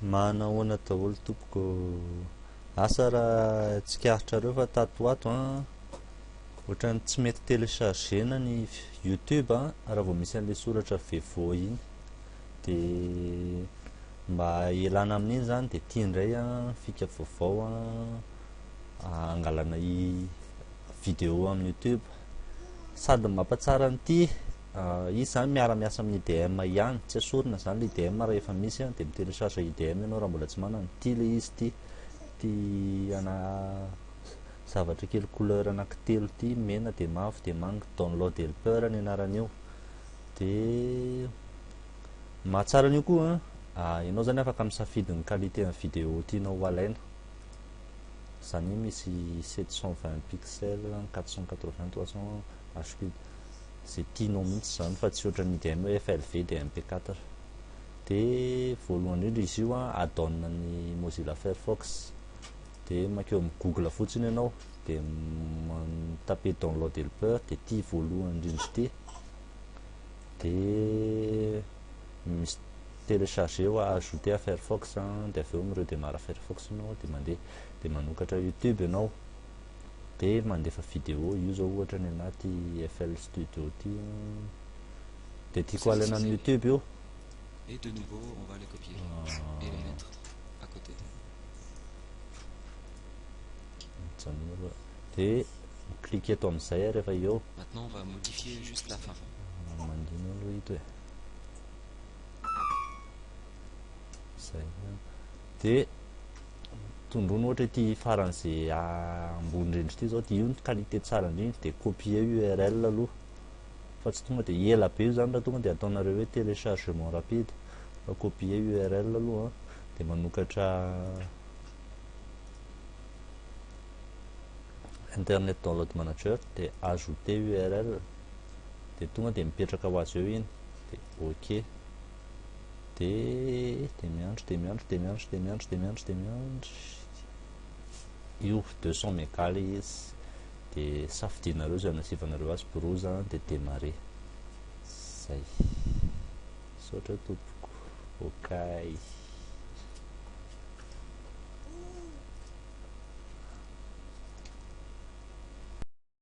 Manahoana daholo tompoko asa raha tsikaritra fa tato ato ohatrany tsy mety téléchargena ny YouTube raha vao misy an'ilay soratra VV iny dia mba ialana amin'iny zany dia tia indray fika vaovao angalana i vidéo amin'ny YouTube sady mampatsara an'ity izy zany miara-miasa amin'ny IDM ihany tsy asorina zany le IDM raha efa misy dia mitelecharge IDM ianao raha mbola tsy manana ity le izy ty ana zavatra kely couleur anankitelo ty mena dia mavo dia manga download helper ny anaran'io dia mahatsara an'io koa ianao zany afaka misafidy ny qualité ny vidéo tianao alaina zany hoe misy 720 pixels 480 300 hq zay tianao mihitsy zany fa tsy ohatran'ny IDM hoe FLV dia MP4 dia voalohany indrindra izy io adonne ny Mozilla Firefox dia makeo amin'ny Google fotsiny ianao dia tapé download helper dia ity voalohany indrindra ity dia misy télécharger ajouter à Firefox dia avy eo mireo démarre Firefox ianao dia mandeha dia manokatra YouTube ianao dia mandefa vidéo io zao ohatra ny anaty FL Studio ity dia tiako alaina amin'ny YouTube io. Et de nouveau, on va les copier et les mettre à côté. Dia cliquer eto amin'izay rehefa eo. Maintenant, on va modifier juste la fin. Mandino aloha ito zay dia tondrono ohatra ity faran'izay ambony indrindra ity zao dia io ny qualité tsara indrindra dia copier URL aloha fa tsy tonga dia ela be io zany raha tonga dia ataonareo hoe téléchargement rapide fa copier URL aloha dia manokatra internet download manager dia ajouter URL dia tonga dia mipetraka ho azy eo iny dia ok dia miandry io 200 méga le izy dia safidinareo zay anasivanareo azy browse dia démarrer zay saotra tompoko okay.